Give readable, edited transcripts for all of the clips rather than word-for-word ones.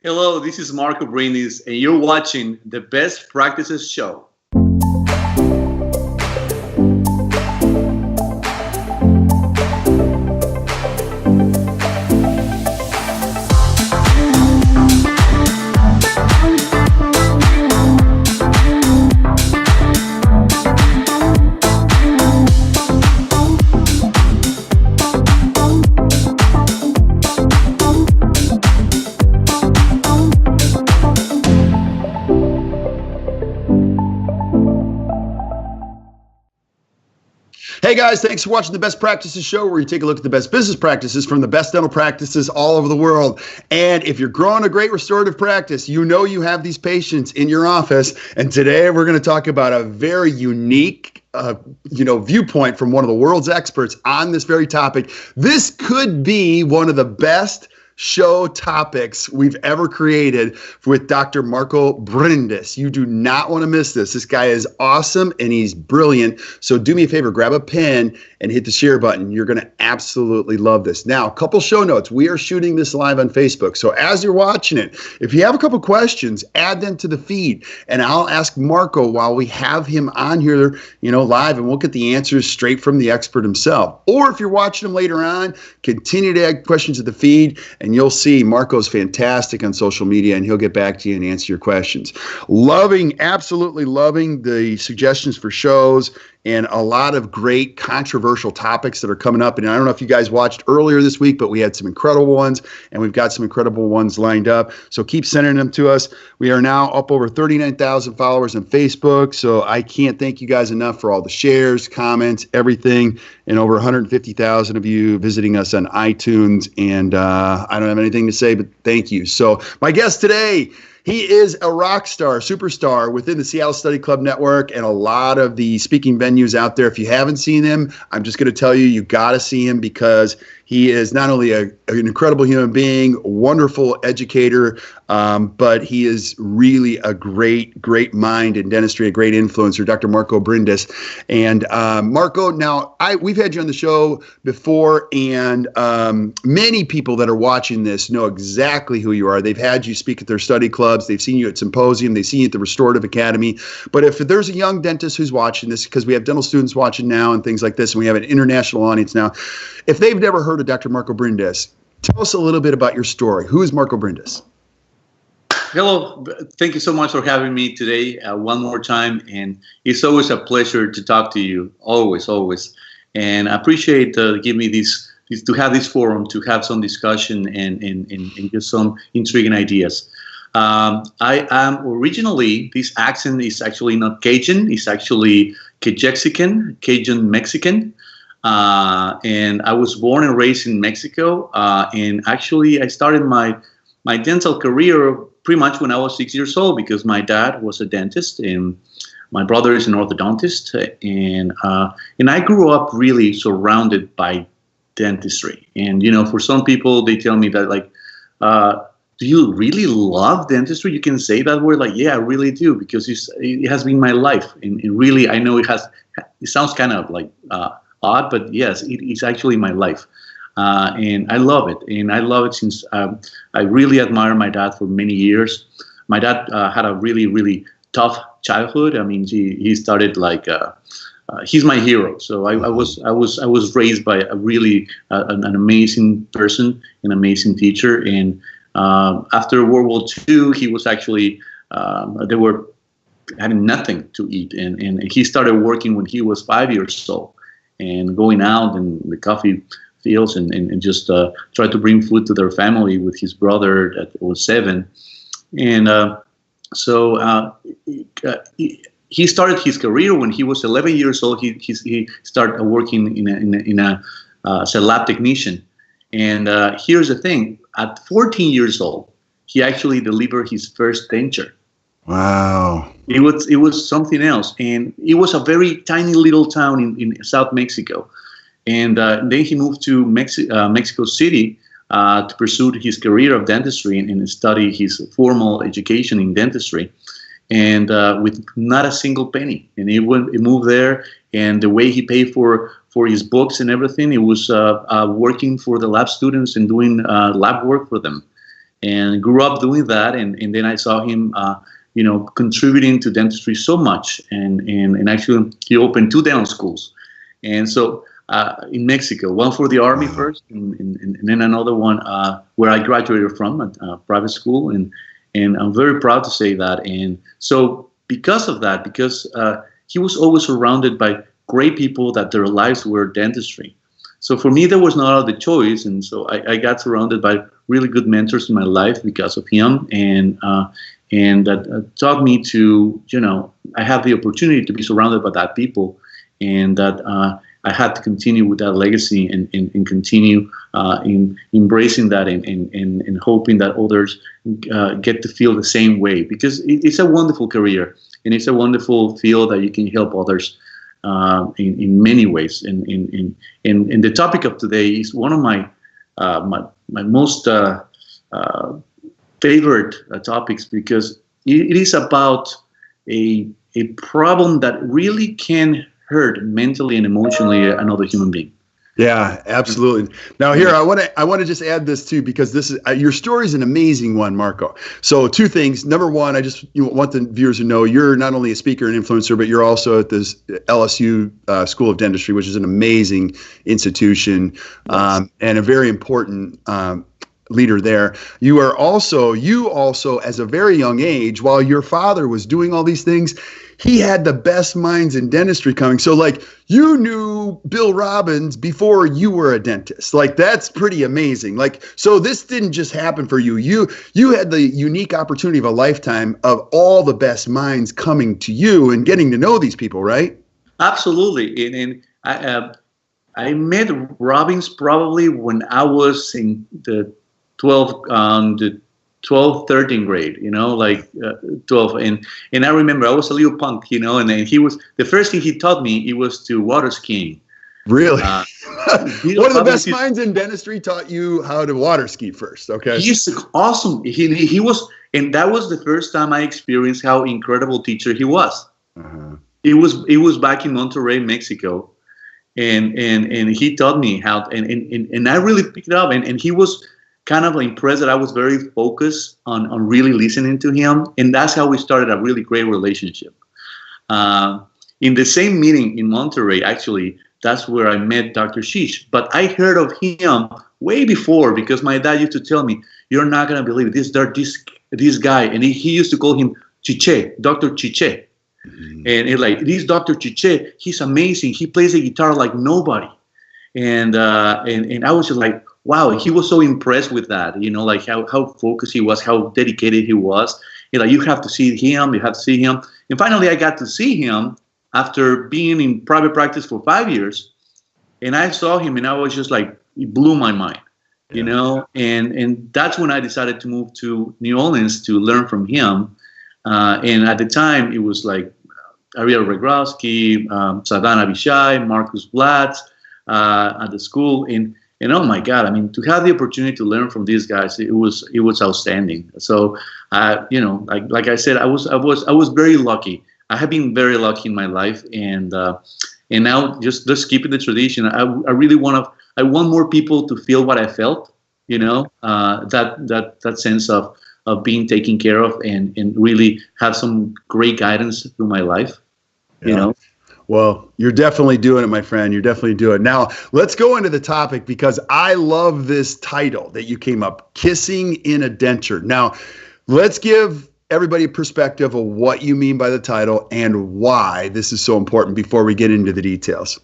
Hello, this is Marco Brindis, and you're watching the Best Practices Show. Hey guys, thanks for watching the Best Practices Show, where you take a look at the best business practices from the best dental practices all over the world. And if you're growing a great restorative practice, you know you have these patients in your office. And today we're going to talk about a very unique viewpoint from one of the world's experts on this very topic. This could be one of the best show topics we've ever created with Dr. Marco Brindis. You do not want to miss this. This guy is awesome and he's brilliant. So do me a favor, grab a pen and hit the share button. You're going to absolutely love this. Now, a couple show notes. We are shooting this live on Facebook. So as you're watching it, if you have a couple questions, add them to the feed and I'll ask Marco while we have him on here, live, and we'll get the answers straight from the expert himself. Or if you're watching him later on, continue to add questions to the feed. And you'll see Marco's fantastic on social media, and he'll get back to you and answer your questions. Absolutely loving the suggestions for shows and a lot of great controversial topics that are coming up. And I don't know if you guys watched earlier this week, but we had some incredible ones, and we've got some incredible ones lined up. So keep sending them to us. We are now up over 39,000 followers on Facebook. So I can't thank you guys enough for all the shares, comments, everything, and over 150,000 of you visiting us on iTunes. And I don't have anything to say, but thank you. So my guest today, he is a rock star, superstar within the Seattle Study Club Network and a lot of the speaking venues out there. If you haven't seen him, I'm just going to tell you, you got to see him because he is not only an incredible human being, a wonderful educator, but he is really a great mind in dentistry, a great influencer, Dr. Marco Brindis. And Marco, now we've had you on the show before, and many people that are watching this know exactly who you are. They've had you speak at their study clubs. They've seen you at symposium. They've seen you at the Restorative Academy. But if there's a young dentist who's watching this, because we have dental students watching now and things like this, and we have an international audience now, if they've never heard of Dr. Marco Brindis, tell us a little bit about your story. Who is Marco Brindis? Hello. Thank you so much for having me today one more time. And it's always a pleasure to talk to you. Always. And I appreciate giving me this to have this forum, to have some discussion and just some intriguing ideas. I am originally, this accent is actually not Cajun. It's actually Cajun Mexican. And I was born and raised in Mexico. And actually, I started my dental career pretty much when I was 6 years old, because my dad was a dentist and my brother is an orthodontist. And I grew up really surrounded by dentistry. And, for some people, they tell me that, do you really love dentistry? You can say that word, yeah, I really do, because it has been my life. And really, I know it sounds kind of odd, but yes, it's actually my life. And I love it. And I love it since I really admire my dad for many years. My dad had a really, really tough childhood. I mean, he started he's my hero. So I was raised by a really an amazing person, an amazing teacher. And after World War II, he was actually they were having nothing to eat, and he started working when he was 5 years old, and going out in the coffee fields and just try to bring food to their family with his brother that was 7. And so he started his career when he was 11 years old. He started working as a lab technician. And here's the thing: at 14 years old, he actually delivered his first denture. Wow! It was something else, and it was a very tiny little town in South Mexico. And then he moved to Mexico City to pursue his career of dentistry and study his formal education in dentistry, and with not a single penny. And he moved there, and the way he paid for his books and everything, it was working for the lab students and doing lab work for them. and grew up doing that. And then I saw him, contributing to dentistry so much. And actually, he opened 2 dental schools. And so in Mexico, one for the Army first, and then another one where I graduated from, a private school. And I'm very proud to say that. And so because of that, because he was always surrounded by great people that their lives were dentistry. So for me, there was no other choice. And so I got surrounded by really good mentors in my life because of him. And that taught me to, I have the opportunity to be surrounded by that people. And that I had to continue with that legacy and continue in embracing that and hoping that others get to feel the same way, because it's a wonderful career and it's a wonderful field that you can help others in many ways. And the topic of today is one of my most favorite topics, because it is about a problem that really can hurt mentally and emotionally another human being. Yeah, absolutely. Now here, I want to just add this too, because this is your story is an amazing one, Marco. So 2 things. Number one, I just want the viewers to know you're not only a speaker and influencer, but you're also at this LSU School of Dentistry, which is an amazing institution, and a very important leader there. You also, as a very young age, while your father was doing all these things, he had the best minds in dentistry coming. So like you knew Bill Robbins before you were a dentist. Like that's pretty amazing. Like, so this didn't just happen for you. You had the unique opportunity of a lifetime of all the best minds coming to you and getting to know these people, right? Absolutely. And I met Robbins probably when I was in the 12th 13th grade, 12. And I remember I was a little punk, and then he was, the first thing he taught me, it was to water skiing. Really? One of the best minds in dentistry taught you how to water ski first. Okay. He's awesome. He was, and that was the first time I experienced how incredible teacher he was. Uh-huh. It was back in Monterrey, Mexico. And he taught me how, and I really picked it up, and he was kind of impressed that I was very focused on really listening to him. And that's how we started a really great relationship. In the same meeting in Monterrey, actually, that's where I met Dr. Shish. But I heard of him way before, because my dad used to tell me, you're not going to believe this guy. And he used to call him Chiche, Dr. Chiche. Mm-hmm. And this Dr. Chiche, he's amazing. He plays the guitar like nobody. And I was just like, wow, he was so impressed with that, like how focused he was, how dedicated he was. You have to see him, And finally, I got to see him after being in private practice for 5 years. And I saw him, and I was just like, it blew my mind, And that's when I decided to move to New Orleans to learn from him. And at the time, it was like Ariel Regrowski, Sadan Abishai, Marcus Blatz at the school. And oh my God, I mean, to have the opportunity to learn from these guys, it was outstanding. So, like I said, I was very lucky. I have been very lucky in my life, and now just keeping the tradition. I want more people to feel what I felt. That sense of being taken care of, and really have some great guidance through my life. Yeah. Well, you're definitely doing it, my friend. You're definitely doing it. Now, let's go into the topic, because I love this title that you came up, Kissing in a Denture. Now, let's give everybody a perspective of what you mean by the title and why this is so important before we get into the details.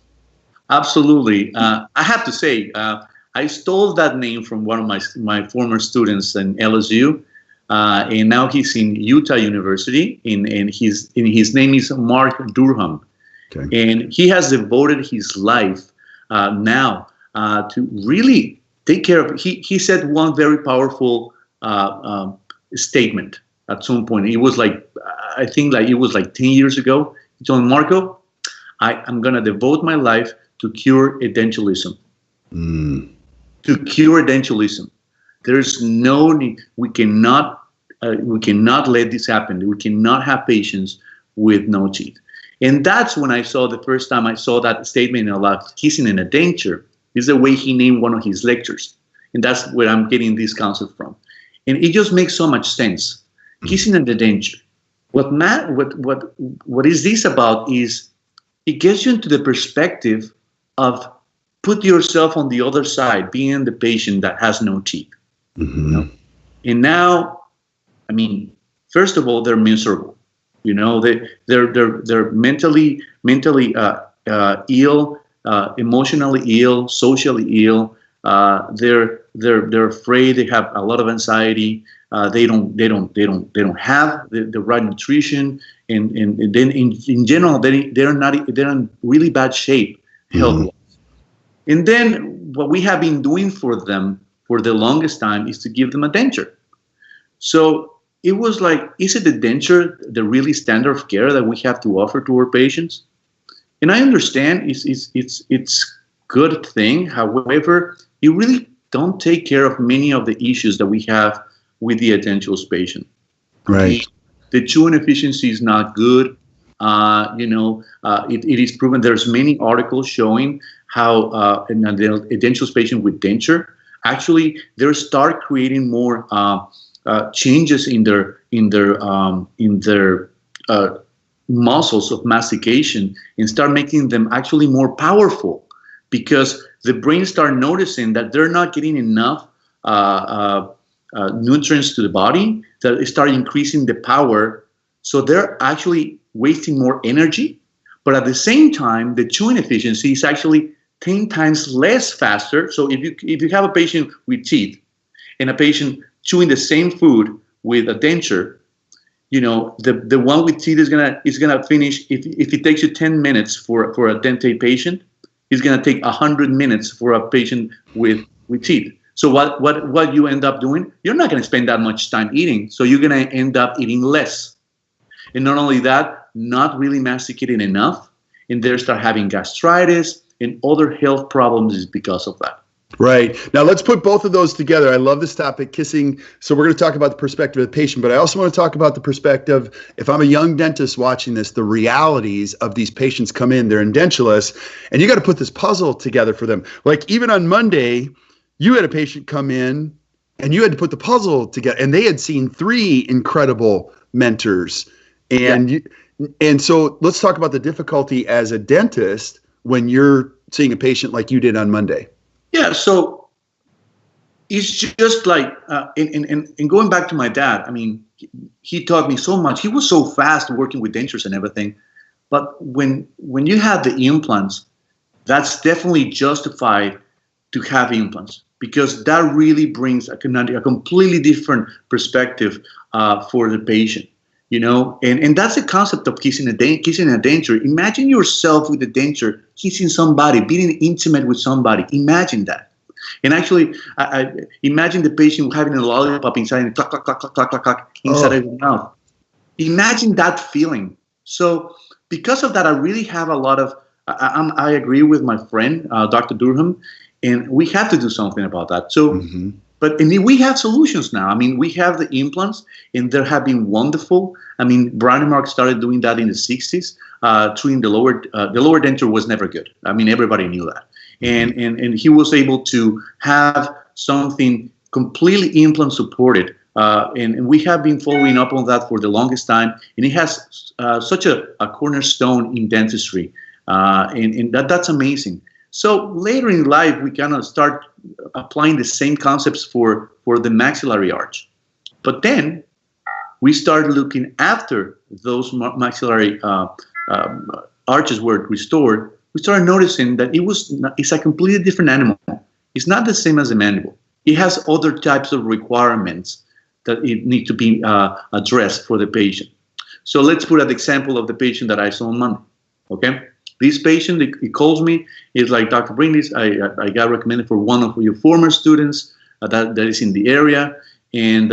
Absolutely. I have to say, I stole that name from one of my former students in LSU, and now he's in Utah University, and his name is Mark Durham. Okay. And he has devoted his life now to really take care of. He said one very powerful statement at some point. It was I think it was 10 years ago. He told me, Marco, I'm going to devote my life to cure edentulation. To cure edentulation. There's no need. We cannot let this happen. We cannot have patients with no teeth. And that's when the first time I saw that statement about kissing in a denture. Is the way he named one of his lectures. And that's where I'm getting this concept from. And it just makes so much sense. Kissing and the denture. What is this about is it gets you into the perspective of put yourself on the other side, being the patient that has no teeth. Mm-hmm. You know? And now, I mean, first of all, they're miserable. You know, they're mentally ill, emotionally ill, socially ill. They're afraid. They have a lot of anxiety. They don't have the right nutrition, and then in general they're in really bad shape health-wise. Mm-hmm. And then what we have been doing for them for the longest time is to give them a denture. So it was like, is it the denture the really standard of care that we have to offer to our patients? And I understand it's good thing. However, you really don't take care of many of the issues that we have with the edentulous patient. Right. The chewing efficiency is not good. It is proven. There's many articles showing how an edentulous patient with denture actually they start creating more changes in their muscles of mastication and start making them actually more powerful, because the brain start noticing that they're not getting enough nutrients to the body, that it start increasing the power. So they're actually wasting more energy, but at the same time, the chewing efficiency is actually 10 times less faster. So if you have a patient with teeth and a patient chewing the same food with a denture, you know, the one with teeth is gonna finish. If it takes you 10 minutes for a dentate patient, it's gonna take 100 minutes for a patient with teeth. So what you end up doing, you're not gonna spend that much time eating, so you're gonna end up eating less. And not only that, not really masticating enough, and they start having gastritis and other health problems is because of that. Right. Now let's put both of those together. I love this topic, kissing. So we're going to talk about the perspective of the patient, but I also want to talk about the perspective, if I'm a young dentist watching this, the realities of these patients come in, they're edentulous, and you got to put this puzzle together for them. Like even on Monday, you had a patient come in and you had to put the puzzle together, and they had seen 3 incredible mentors. And and so let's talk about the difficulty as a dentist when you're seeing a patient like you did on Monday. Yeah, so it's just like, and going back to my dad, I mean, he taught me so much. He was so fast working with dentures and everything. But when you have the implants, that's definitely justified to have implants, because that really brings a completely different perspective for the patient. You know, and that's the concept of kissing a denture. Imagine yourself with a denture, kissing somebody, being intimate with somebody. Imagine that. And actually, I imagine the patient having a lollipop inside and clack, clack, clack, clack, clack, clack, clack inside of your mouth. Imagine that feeling. So because of that, I really have a lot of, I agree with my friend, Dr. Durham, and we have to do something about that. So. But we have solutions now. I mean, we have the implants, and they have been wonderful. I mean, Brandenmark started doing that in the 60s. Treating the lower denture was never good. I mean, everybody knew that. And he was able to have something completely implant supported. And we have been following up on that for the longest time. And it has such a cornerstone in dentistry. And that's amazing. So later in life, we kind of start applying the same concepts for the maxillary arch. But then we started looking after those maxillary arches were restored. We started noticing that it's a completely different animal. It's not the same as a mandible. It has other types of requirements that it need to be addressed for the patient. So let's put an example of the patient that I saw on Monday. Okay. This patient, he calls me. He's like, Dr. Brindis, I got recommended for one of your former students that is in the area, and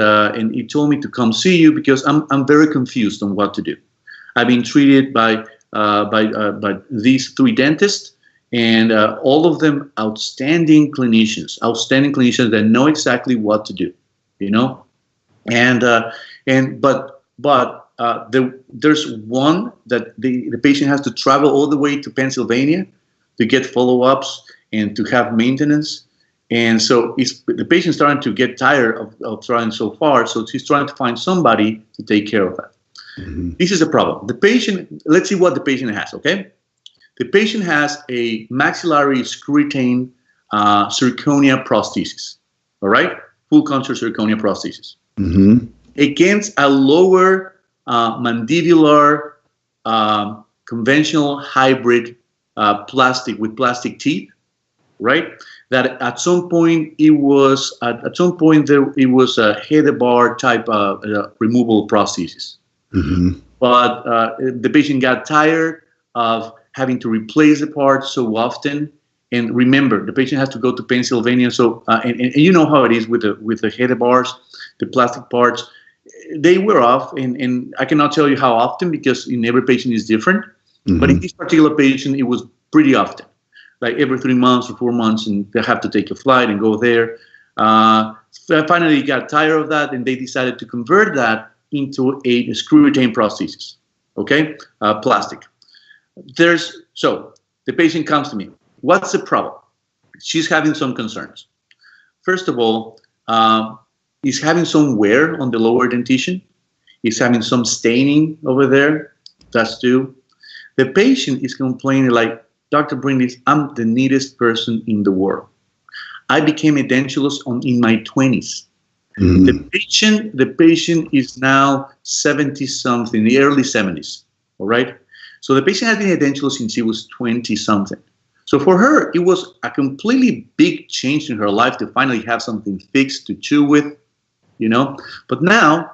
he told me to come see you because I'm very confused on what to do. I've been treated by these 3 dentists, and all of them outstanding clinicians that know exactly what to do, you know, but there's one that the patient has to travel all the way to Pennsylvania to get follow-ups and to have maintenance. And so the patient's starting to get tired of trying so far, so she's trying to find somebody to take care of that. Mm-hmm. This is a problem. The patient, let's see what the patient has, okay? The patient has a maxillary screw-retained zirconia prosthesis, all right? Full contour zirconia prosthesis. Mm-hmm. Against a lower mandibular conventional hybrid plastic with plastic teeth, right? That at some point it was a head bar type of removable prosthesis. Mm-hmm. But the patient got tired of having to replace the part so often. And remember, the patient has to go to Pennsylvania. So and you know how it is with the head bars, the plastic parts. They wear off, and I cannot tell you how often because in every patient is different. Mm-hmm. But in this particular patient, it was pretty often, like every 3 months or 4 months, and they have to take a flight and go there. So finally, got tired of that, and they decided to convert that into a screw-retained prosthesis, okay, plastic. So the patient comes to me. What's the problem? She's having some concerns. First of all, he's having some wear on the lower dentition. He's having some staining over there. That's two. The patient is complaining like, Dr. Brindis, I'm the neatest person in the world. I became a dentulous in my 20s. Mm-hmm. The patient is now 70-something, the early 70s, all right? So the patient has been a dentulous since he was 20-something. So for her, it was a completely big change in her life to finally have something fixed to chew with, you know? But now,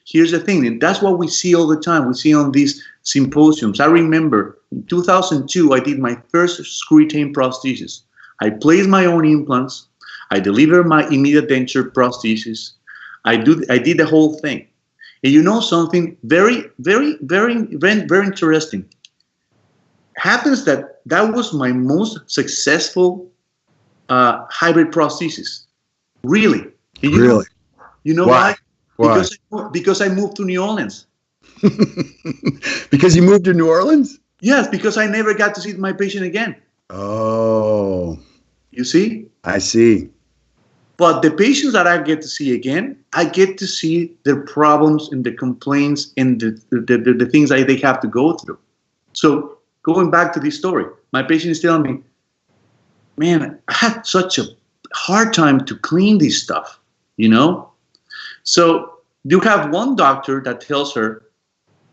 here's the thing, and that's what we see all the time. We see on these symposiums. I remember in 2002, I did my first screw-retained prosthesis. I placed my own implants. I delivered my immediate denture prosthesis. I did the whole thing. And you know something very, very, very, very, very interesting. Happens that was my most successful hybrid prosthesis. Really. Really? You know why? Because I moved to New Orleans. Because you moved to New Orleans? Yes, because I never got to see my patient again. Oh. You see? I see. But the patients that I get to see again, I get to see their problems and the complaints and the things that they have to go through. So going back to this story, my patient is telling me, man, I had such a hard time to clean this stuff, you know? So you have one doctor that tells her,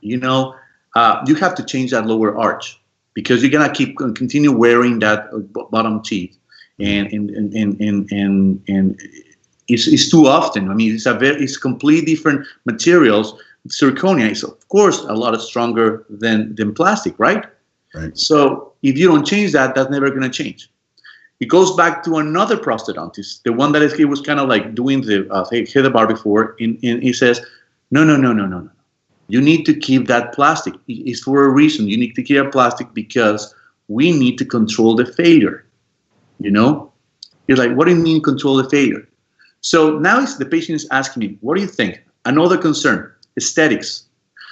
you know, you have to change that lower arch because you're gonna continue wearing that bottom teeth, and it's too often. I mean, it's completely different materials. Zirconia is of course a lot stronger than plastic, right? Right. So if you don't change that, that's never gonna change. It goes back to another prosthodontist, the one that he was kind of like doing the head bar before, and he says, no. You need to keep that plastic. It's for a reason. You need to keep that plastic because we need to control the failure, you know? He's like, what do you mean control the failure? So now the patient is asking me, what do you think? Another concern, aesthetics.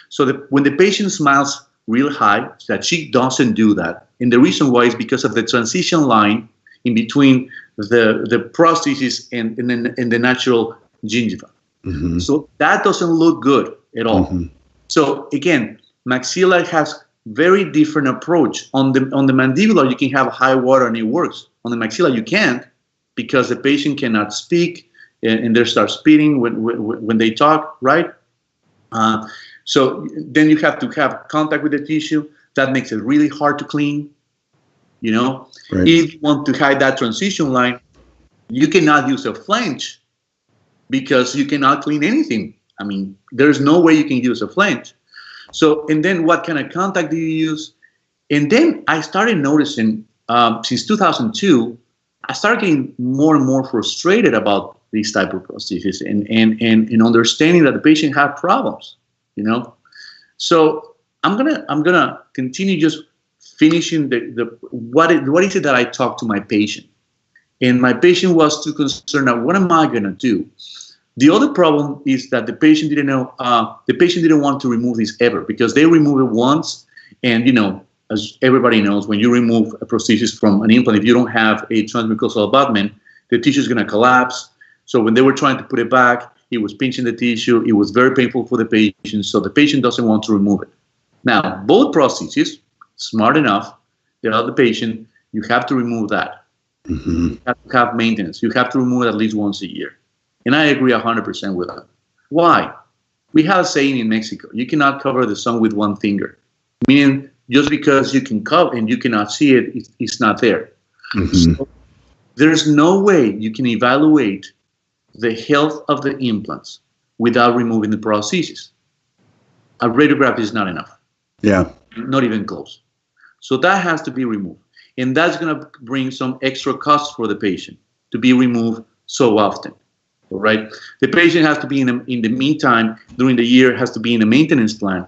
So when the patient smiles real high, that she doesn't do that. And the reason why is because of the transition line in between the prosthesis and the natural gingiva. Mm-hmm. So that doesn't look good at all. Mm-hmm. So again, maxilla has very different approach. On the mandibular, you can have high water and it works. On the maxilla, you can't because the patient cannot speak and they start spitting when they talk, right? So then you have to have contact with the tissue. That makes it really hard to clean. You know, right. If you want to hide that transition line, you cannot use a flange because you cannot clean anything. I mean, there's no way you can use a flange. So, and then what kind of contact do you use? And then I started noticing, since 2002, I started getting more and more frustrated about these type of prostheses and understanding that the patient had problems, you know. So I'm gonna continue just finishing what is it that I talk to my patient, and my patient was too concerned. Now, what am I gonna do? The other problem is that the patient didn't know. The patient didn't want to remove this ever because they remove it once, and you know, as everybody knows, when you remove a prosthesis from an implant, if you don't have a transmucosal abutment, the tissue is going to collapse. So when they were trying to put it back, it was pinching the tissue. It was very painful for the patient. So the patient doesn't want to remove it. Now, both prostheses, smart enough, tell the patient, you have to remove that. You have to have maintenance. You have to remove it at least once a year. And I agree 100% with that. Why? We have a saying in Mexico, you cannot cover the sun with one finger. Meaning, just because you can cover and you cannot see it, it's not there. So there's no way you can evaluate the health of the implants without removing the prosthesis. A radiograph is not enough. Yeah. Not even close. So that has to be removed. And that's going to bring some extra costs for the patient to be removed so often. All right. The patient has to be in the meantime, during the year, has to be in a maintenance plan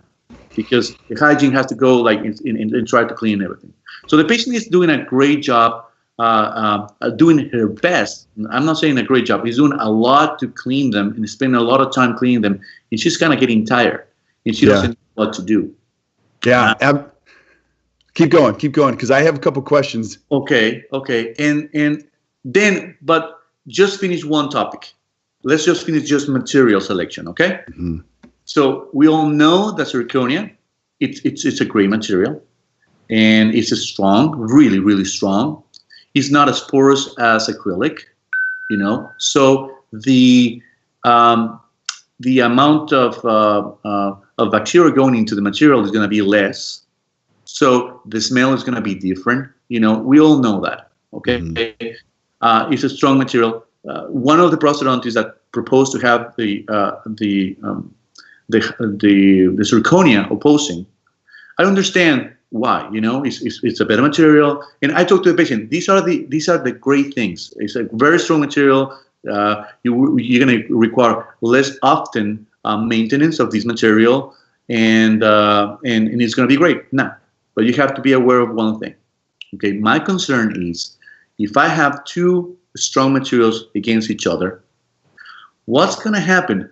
because the hygiene has to go like and try to clean everything. So the patient is doing a great job, doing her best. I'm not saying a great job. He's doing a lot to clean them and spending a lot of time cleaning them. And she's kind of getting tired and she doesn't know what to do. Yeah. Keep going, because I have a couple questions. Okay. And then, but just finish one topic. Let's just finish just material selection, okay? So we all know that zirconia, it's a great material, and it's a strong, really, really strong. It's not as porous as acrylic, you know. So the amount of bacteria going into the material is going to be less. So the smell is going to be different. You know, we all know that. Okay, it's a strong material. One of the prosthodontists that proposed to have the zirconia opposing, I understand why. You know, it's a better material. And I talked to the patient. These are the great things. It's a very strong material. You're going to require less often maintenance of this material, and it's going to be great. Now, but you have to be aware of one thing. Okay, my concern is if I have two strong materials against each other, what's going to happen?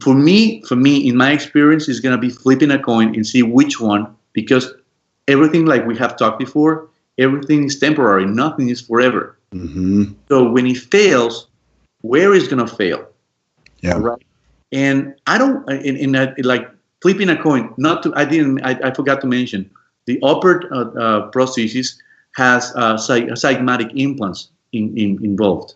For me, in my experience, is going to be flipping a coin and see which one, because everything, like we have talked before, everything is temporary. Nothing is forever. So when it fails, where is going to fail? Yeah. Right. And I don't, like flipping a coin. I forgot to mention the upper prosthesis has zygomatic implants involved.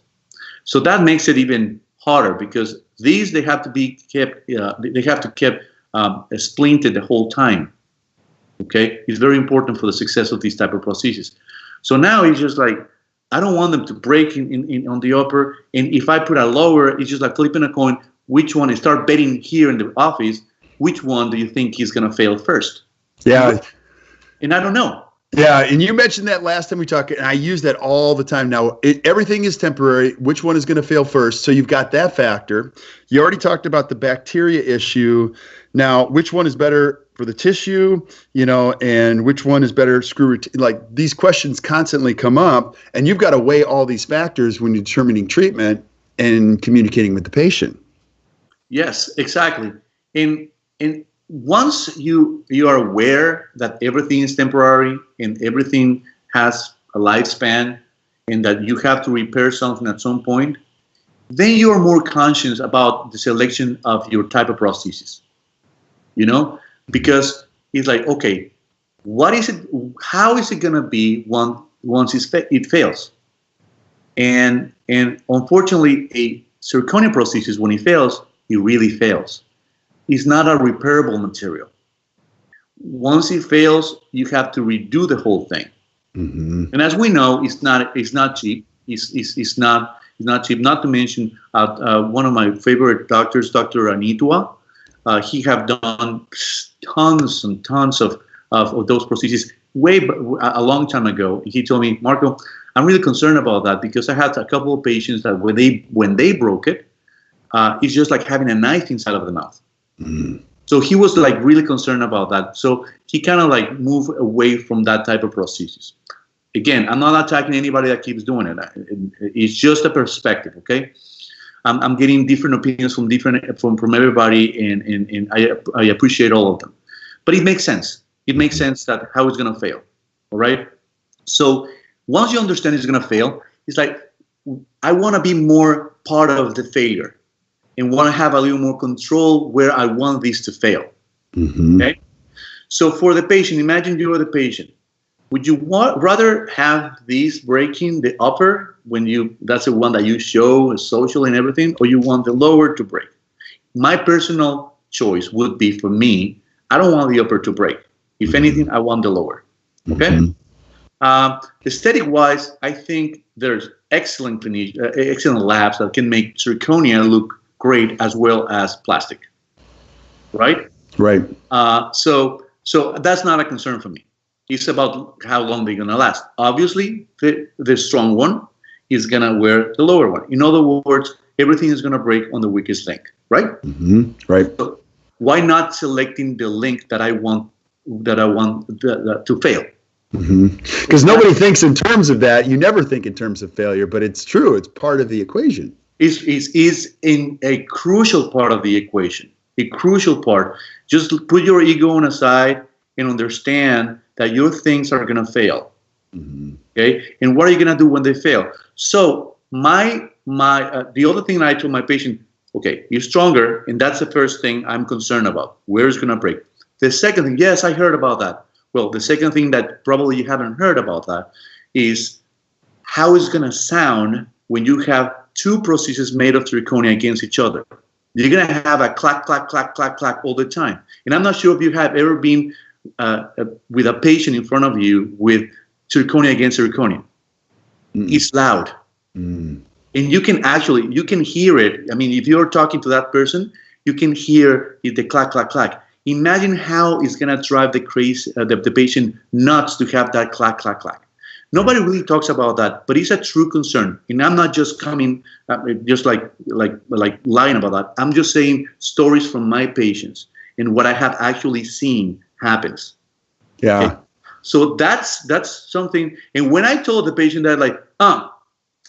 So that makes it even harder because these they have to be kept. They have to keep splinted the whole time. Okay, it's very important for the success of these type of prosthesis. So now it's just like I don't want them to break on the upper, and if I put a lower, it's just like flipping a coin. Which one? And start betting here in the office. Which one do you think is going to fail first? Yeah, and I don't know. Yeah, and you mentioned that last time we talked, and I use that all the time now. Everything is temporary. Which one is going to fail first? So you've got that factor. You already talked about the bacteria issue. Now, which one is better for the tissue, you know, and which one is better like these questions constantly come up, and you've got to weigh all these factors when you're determining treatment and communicating with the patient. Yes, exactly. And once you are aware that everything is temporary and everything has a lifespan and that you have to repair something at some point, then you are more conscious about the selection of your type of prosthesis, you know, because it's like, okay, what is it? How is it going to be once it fails? And unfortunately, a zirconia prosthesis, when it fails, it really fails. It's not a repairable material. Once it fails, you have to redo the whole thing. And as we know, it's not cheap. It's not cheap. Not to mention one of my favorite doctors, Dr. Anitua. He have done tons and tons of those prostheses a long time ago. He told me, Marco, I'm really concerned about that because I had a couple of patients that when they broke it, it's just like having a knife inside of the mouth. So he was like really concerned about that. So he kind of like moved away from that type of prosthesis. Again, I'm not attacking anybody that keeps doing it. It's just a perspective, okay? I'm getting different opinions from everybody, and I appreciate all of them. But it makes sense. It makes sense that how it's going to fail, all right? So once you understand it's going to fail, it's like, I want to be more part of the failure and want to have a little more control where I want this to fail. Okay. So for the patient, imagine you are the patient. Would you rather have these breaking the upper that's the one that you show social and everything, or you want the lower to break? My personal choice would be, for me, I don't want the upper to break. If anything, I want the lower. Okay. Aesthetic wise, I think there's excellent labs that can make zirconia look great as well as plastic. Right. Right. So that's not a concern for me. It's about how long they're going to last. Obviously, the strong one is going to wear the lower one. In other words, everything is going to break on the weakest link, right? Right. So why not selecting the link that I want to fail? Because nobody thinks in terms of that. You never think in terms of failure, but it's true. It's part of the equation. Is in a crucial part of the equation. A crucial part. Just put your ego on a side and understand that your things are going to fail. Okay, and what are you going to do when they fail? So the other thing that I told my patient, okay, you're stronger, and that's the first thing I'm concerned about. Where it's going to break. The second thing, yes, I heard about that. Well, the second thing that probably you haven't heard about that is how it's going to sound when you have two prostheses made of zirconia against each other. You're going to have a clack, clack, clack, clack, clack all the time. And I'm not sure if you have ever been with a patient in front of you with zirconia against zirconia. It's loud. And you can hear it. I mean, if you're talking to that person, you can hear the clack, clack, clack. Imagine how it's going to drive the patient nuts to have that clack, clack, clack. Nobody really talks about that, but it's a true concern. And I'm not just coming, just like lying about that. I'm just saying stories from my patients and what I have actually seen happens. Yeah. Okay? So that's something. And when I told the patient that,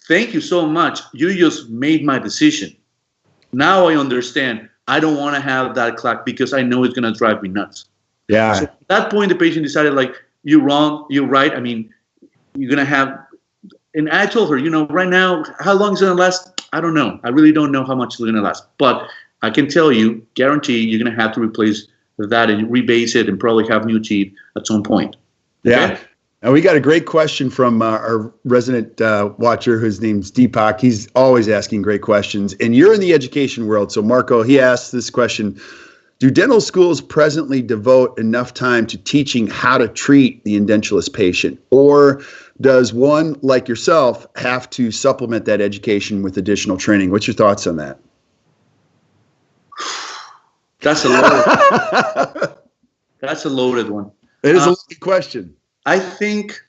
thank you so much, you just made my decision. Now I understand. I don't want to have that clack because I know it's going to drive me nuts. Yeah. So at that point, the patient decided, you're wrong, you're right. I mean, you're going to have, and I told her, right now, how long is it going to last? I don't know. I really don't know how much it's going to last. But I can tell you, guarantee you're going to have to replace that and rebase it and probably have new teeth at some point. Okay? Yeah. And we got a great question from our resident watcher whose name's Deepak. He's always asking great questions. And you're in the education world. So, Marco, he asked this question. Do dental schools presently devote enough time to teaching how to treat the edentulous patient? Or does one, like yourself, have to supplement that education with additional training? What's your thoughts on that? That's a loaded one. It is a loaded question. I think,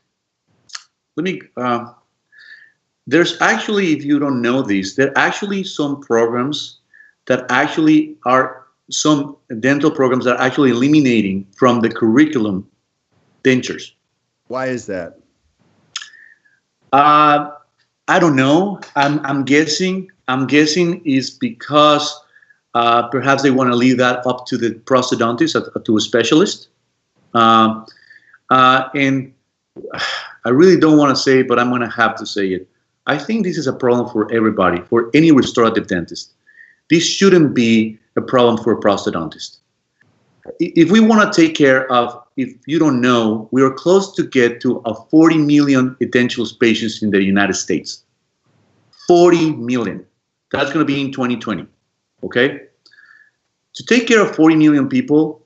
there's actually, if you don't know these, there are actually some programs that actually are, some dental programs that are actually eliminating from the curriculum dentures. Why is that? I don't know. I'm guessing is because perhaps they want to leave that up to the prosthodontist, to a specialist. And I really don't want to say it, but I'm going to have to say it. I think this is a problem for everybody, for any restorative dentist. This shouldn't be a problem for a prosthodontist. If we want to take care of, if you don't know, we are close to get to 40 million edentulous patients in the United States. 40 million. That's going to be in 2020. Okay? To take care of 40 million people,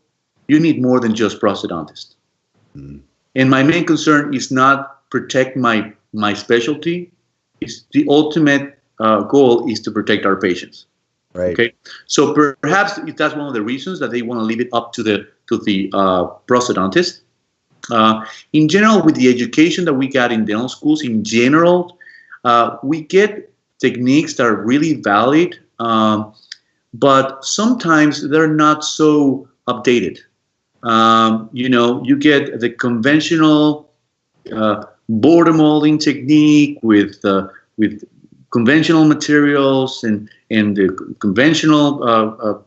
you need more than just prosthodontists. And my main concern is not protect my specialty. It's the ultimate goal is to protect our patients. Right. Okay. So perhaps that's one of the reasons that they want to leave it up to the prosthodontist. In general, with the education that we got in dental schools, in general, we get techniques that are really valid, but sometimes they're not so updated. You get the conventional border molding technique with conventional materials and the conventional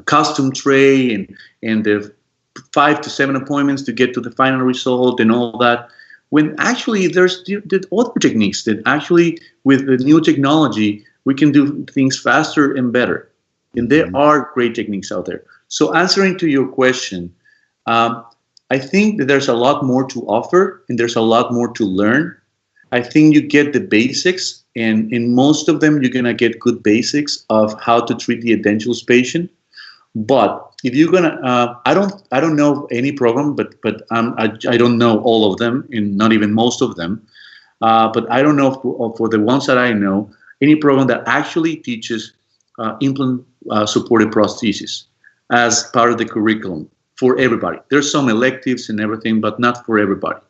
custom tray and the 5 to 7 appointments to get to the final result and all that. when actually there's the other techniques that actually with the new technology, we can do things faster and better. And there are great techniques out there. So answering to your question, I think that there's a lot more to offer and there's a lot more to learn. I think you get the basics, and in most of them, you're going to get good basics of how to treat the edentulous patient. But if you're going to, I don't know any program, but I don't know all of them, and not even most of them. But I don't know for the ones that I know, any program that actually teaches implant supported prosthesis as part of the curriculum for everybody. There's some electives and everything, but not for everybody.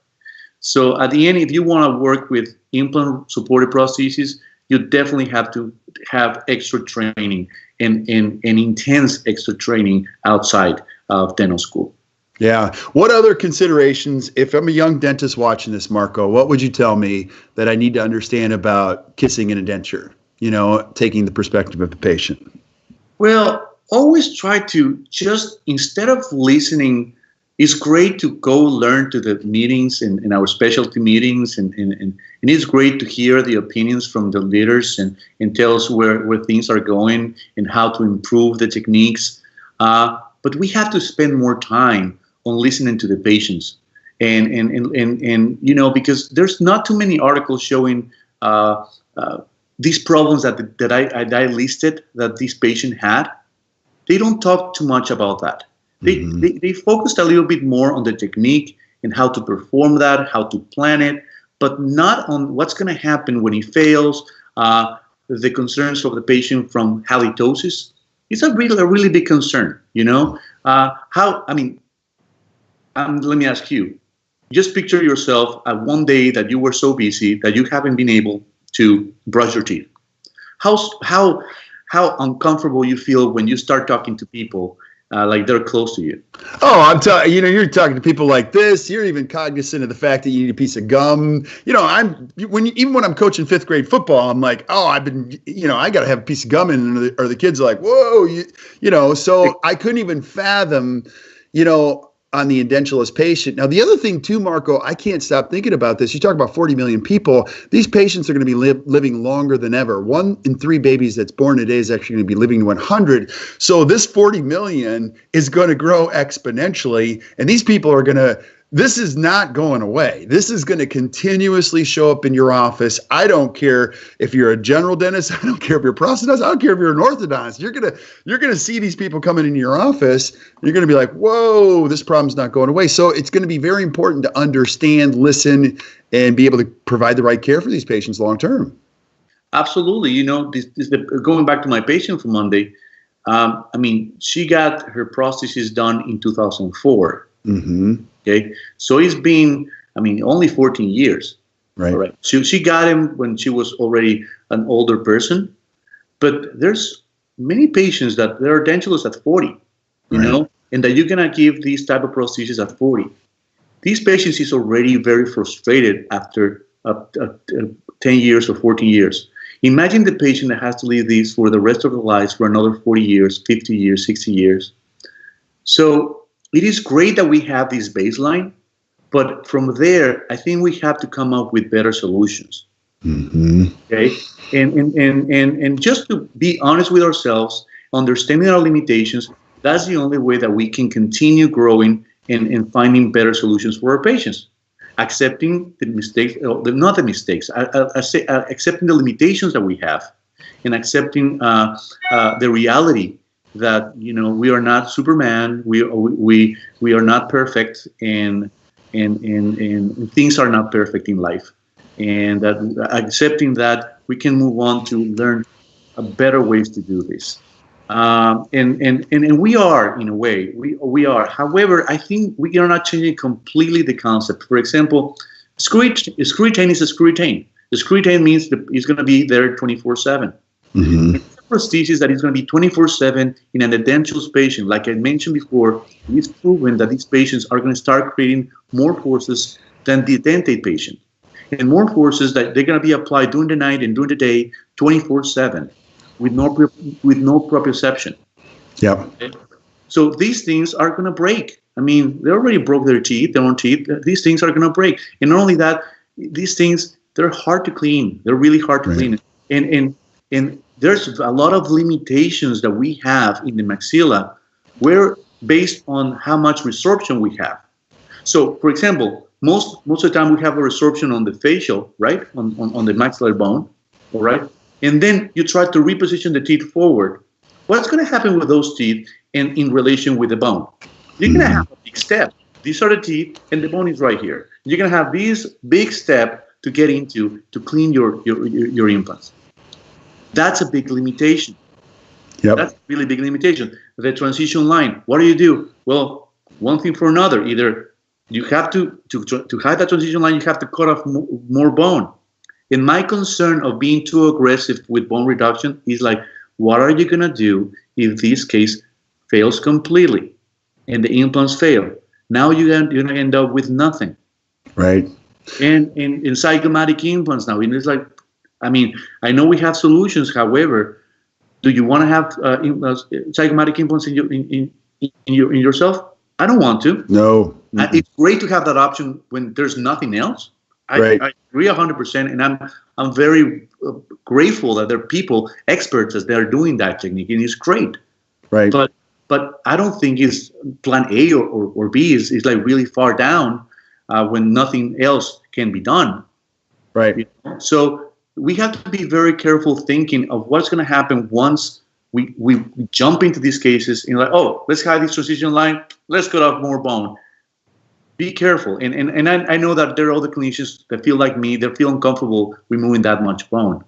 So at the end, if you want to work with implant supported prosthesis, you definitely have to have extra training and intense extra training outside of dental school. Yeah. What other considerations, if I'm a young dentist watching this, Marco, what would you tell me that I need to understand about kissing an denture, taking the perspective of the patient? Well, always try to just, instead of listening, it's great to go learn to the meetings and our specialty meetings, and it's great to hear the opinions from the leaders and tell us where things are going and how to improve the techniques. But we have to spend more time on listening to the patients, and because there's not too many articles showing these problems that I listed that this patient had. They don't talk too much about that. They focused a little bit more on the technique and how to perform that, how to plan it, but not on what's going to happen when he fails, the concerns of the patient from halitosis. It's a really big concern, let me ask you, just picture yourself at one day that you were so busy that you haven't been able to brush your teeth. How uncomfortable you feel when you start talking to people like they're close to you. Oh, I'm telling you're talking to people like this. You're even cognizant of the fact that you need a piece of gum. Even when I'm coaching 5th grade football, I'm like, oh, I got to have a piece of gum in, or the kids are like, whoa, so I couldn't even fathom, on the edentulous patient. Now, the other thing too, Marco, I can't stop thinking about this. You talk about 40 million people. These patients are going to be living longer than ever. 1 in 3 babies that's born today is actually going to be living to 100. So this 40 million is going to grow exponentially. And these people are this is not going away. This is going to continuously show up in your office. I don't care if you're a general dentist. I don't care if you're a prosthetist. I don't care if you're an orthodontist. You're gonna see these people coming into your office. You're gonna be like, whoa, this problem's not going away. So it's going to be very important to understand, listen, and be able to provide the right care for these patients long term. Absolutely. Going back to my patient from Monday. She got her prosthesis done in 2004. Mm-hmm. Okay, so it's been, only 14 years. Right. All right. She got him when she was already an older person, but there's many patients that there are dentulous at 40, and that you're gonna give these type of prostheses at 40. These patients is already very frustrated after 10 years or 14 years. Imagine the patient that has to live these for the rest of their lives for another 40 years, 50 years, 60 years. So it is great that we have this baseline, but from there, I think we have to come up with better solutions. Mm-hmm. Okay, and just to be honest with ourselves, understanding our limitations, that's the only way that we can continue growing and finding better solutions for our patients. Accepting the mistakes, not the mistakes, accepting the limitations that we have, and accepting the reality that we are not Superman, we are not perfect, and things are not perfect in life, and that accepting that we can move on to learn better ways to do this, and we are, in a way, we are. However, I think we are not changing completely the concept. For example, screw retain is a screw retain. The screw retain means that it's going to be there 24/7. Mm-hmm. Prosthesis that is going to be 24/7 in an edentulous patient. Like I mentioned before, it's proven that these patients are going to start creating more forces than the dentate patient, and more forces that they're going to be applied during the night and during the day, 24/7, with no proprioception. Yeah. Okay? So these things are going to break. I mean, they already broke their own teeth. These things are going to break. And not only that, these things, they're hard to clean. They're really hard to clean. And there's a lot of limitations that we have in the maxilla. We're based on how much resorption we have. So, for example, most of the time we have a resorption on the facial, right, on the maxillary bone, all right? And then you try to reposition the teeth forward. What's going to happen with those teeth and in relation with the bone? You're going to have a big step. These are the teeth, and the bone is right here. You're going to have this big step to get into to clean your implants. That's a big limitation. Yep. That's a really big limitation. The transition line, what do? Well, one thing for another. Either you have to hide that transition line, you have to cut off more bone. And my concern of being too aggressive with bone reduction is like, what are you going to do if this case fails completely and the implants fail? Now you're going to end up with nothing. Right. And in zygomatic implants now, and it's like, I mean, I know we have solutions. However, do you want to have zygomatic implants in yourself? I don't want to. No. It's great to have that option when there's nothing else. I agree 100%, and I'm very grateful that there are people, experts, that are doing that technique, and it's great. Right. But I don't think it's plan A or B is like really far down when nothing else can be done. Right. You know? So we have to be very careful thinking of what's going to happen once we jump into these cases and like, oh, let's hide this transition line, let's cut off more bone. Be careful. And I know that there are other clinicians that feel like me, they feel uncomfortable removing that much bone.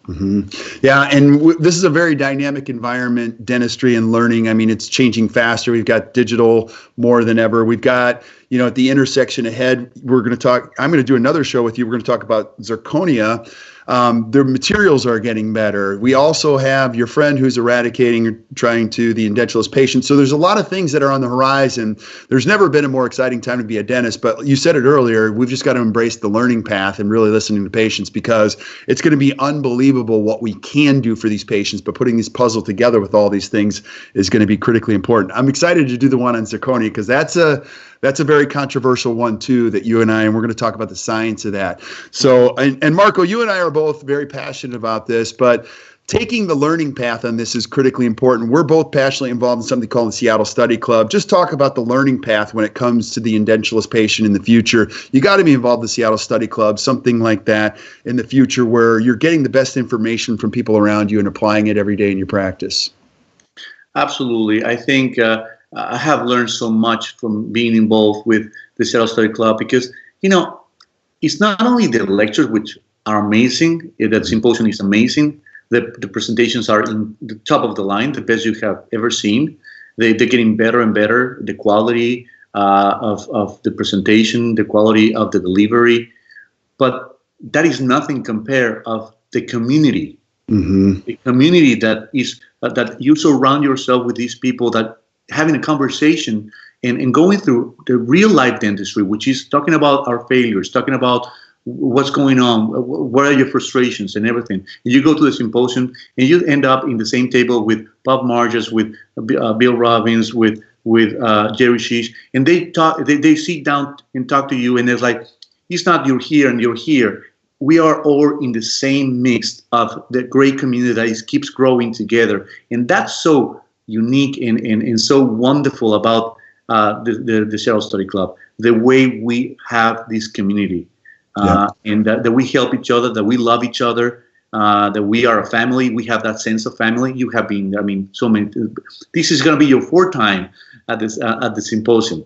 Mm-hmm. Yeah, and this is a very dynamic environment, dentistry and learning. I mean, it's changing faster. We've got digital more than ever. We've got, at the intersection ahead, I'm going to do another show with you. We're going to talk about zirconia. The materials are getting better. We also have your friend who's eradicating or trying to the edentulous patient. So there's a lot of things that are on the horizon. There's never been a more exciting time to be a dentist, but you said it earlier, we've just got to embrace the learning path and really listening to patients, because it's going to be unbelievable what we can do for these patients, but putting this puzzle together with all these things is going to be critically important. I'm excited to do the one on zirconia because that's a very controversial one too, that you and we're going to talk about the science of that. So, and Marco, you and I are both very passionate about this, but taking the learning path on this is critically important. We're both passionately involved in something called the Seattle Study Club. Just talk about the learning path when it comes to the edentulous patient in the future. You got to be involved in the Seattle Study Club, something like that in the future where you're getting the best information from people around you and applying it every day in your practice. Absolutely. I think I have learned so much from being involved with the Seattle Study Club because, it's not only the lectures, which are amazing, that symposium is amazing, the presentations are in the top of the line, the best you have ever seen. They're getting better and better, the quality of the presentation, the quality of the delivery, but that is nothing compared of the community. Mm-hmm. The community that you surround yourself with these people that having a conversation and going through the real life dentistry, which is talking about our failures, talking about what's going on, what are your frustrations and everything. And you go to the symposium and you end up in the same table with Bob Marges, with Bill Robbins, with Jerry Sheesh, and they sit down and talk to you, and it's like, it's not you're here and you're here. We are all in the same mix of the great community that keeps growing together. And that's so unique and so wonderful about the Seattle Study Club, the way we have this community. And that we help each other, that we love each other, that we are a family. We have that sense of family. You have been, so many. This is going to be your fourth time at the symposium,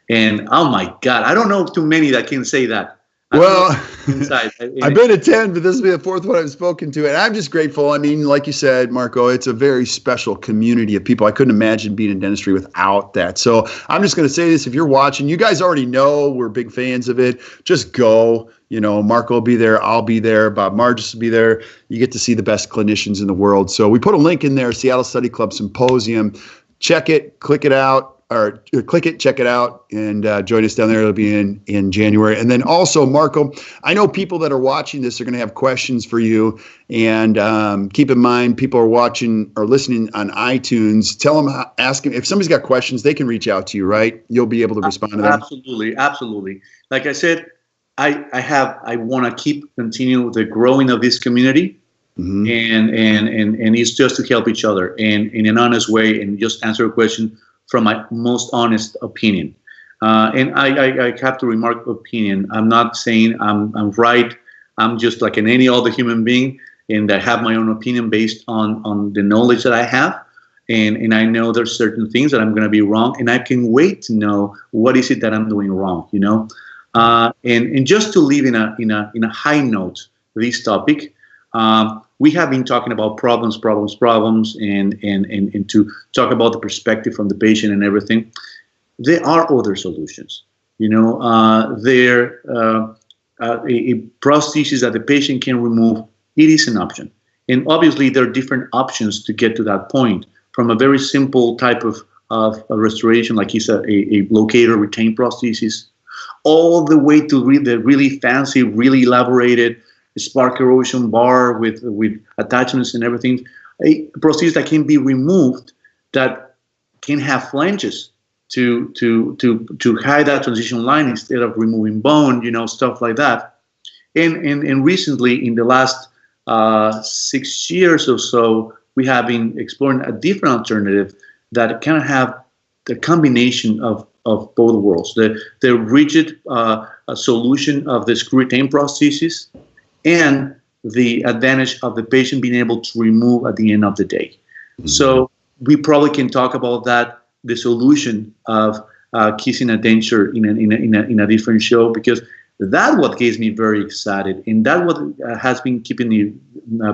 and oh my God, I don't know too many that can say that. Well, I've been to 10, but this will be the fourth one I've spoken to. And I'm just grateful. I mean, like you said, Marco, it's a very special community of people. I couldn't imagine being in dentistry without that. So I'm just going to say this. If you're watching, you guys already know we're big fans of it. Just go. Marco will be there. I'll be there. Bob Marges will be there. You get to see the best clinicians in the world. So we put a link in there, Seattle Study Club Symposium. Check it. Click it out. or click it, check it out, and join us down there. It'll be in January. And then also, Marco, I know people that are watching this are going to have questions for you. And keep in mind, people are watching or listening on iTunes. Tell them, ask them if somebody's got questions, they can reach out to you, right? You'll be able to respond to them. Absolutely, absolutely. Like I said, I want to continue the growing of this community. Mm-hmm. And it's just to help each other and in an honest way and just answer a question from my most honest opinion. And I have to remark opinion. I'm not saying I'm right. I'm just like any other human being, and I have my own opinion based on the knowledge that I have. And I know there's certain things that I'm going to be wrong, and I can wait to know what is it that I'm doing wrong, you know. And just to leave in a high note this topic. We have been talking about problems, and to talk about the perspective from the patient and everything. There are other solutions. You know, a prosthesis that the patient can remove, it is an option. And obviously, there are different options to get to that point, from a very simple type of a restoration, like it's a locator retained prosthesis, all the way to the really fancy, really elaborated spark erosion bar with attachments and everything, a prosthesis that can be removed that can have flanges to hide that transition line instead of removing bone, you know, stuff like that. And recently, in the last 6 years or so, we have been exploring a different alternative that kind of have the combination of both worlds, the rigid solution of the screw retained prosthesis and the advantage of the patient being able to remove at the end of the day. Mm-hmm. So we probably can talk about that, the solution of kissing a denture in a different show, because that's what gets me very excited, and that what has been keeping me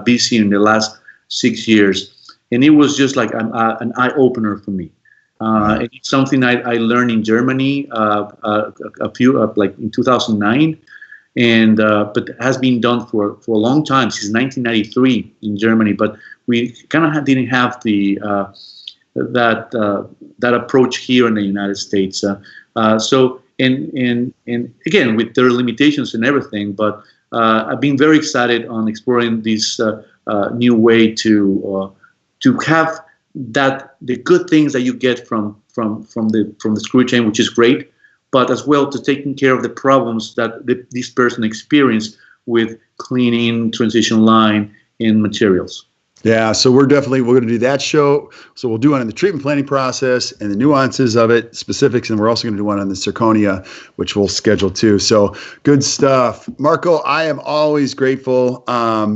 busy in the last 6 years. And it was just like an eye opener for me. And it's something I learned in Germany like in 2009. And but it has been done for a long time, since 1993 in Germany. But we kind of didn't have that approach here in the United States. So and again, with their limitations and everything. But I've been very excited on exploring this new way to have the good things that you get from the screw chain, which is great, but as well to taking care of the problems that this person experienced with cleaning, transition line, and materials. Yeah, so we're going to do that show. So we'll do one on the treatment planning process and the nuances of it, specifics, and we're also going to do one on the zirconia, which we'll schedule too. So good stuff. Marco, I am always grateful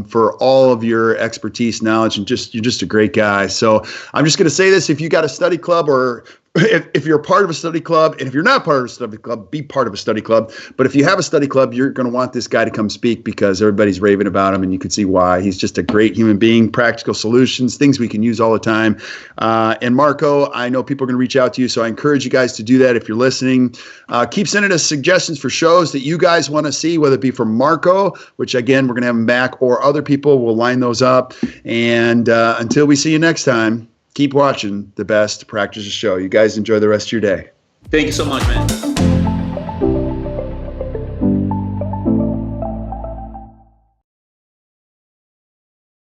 for all of your expertise, knowledge, and you're just a great guy. So I'm just going to say this: if you got a study club, or if you're a part of a study club, and if you're not part of a study club, be part of a study club. But if you have a study club, you're going to want this guy to come speak, because everybody's raving about him, and you can see why. He's just a great human being, practical solutions, things we can use all the time. And Marco, I know people are going to reach out to you, so I encourage you guys to do that if you're listening. Keep sending us suggestions for shows that you guys want to see, whether it be from Marco, which again, we're going to have him back, or other people. We'll line those up. And until we see you next time, keep watching the Best Practices Show. You guys enjoy the rest of your day. Thank you so much, man.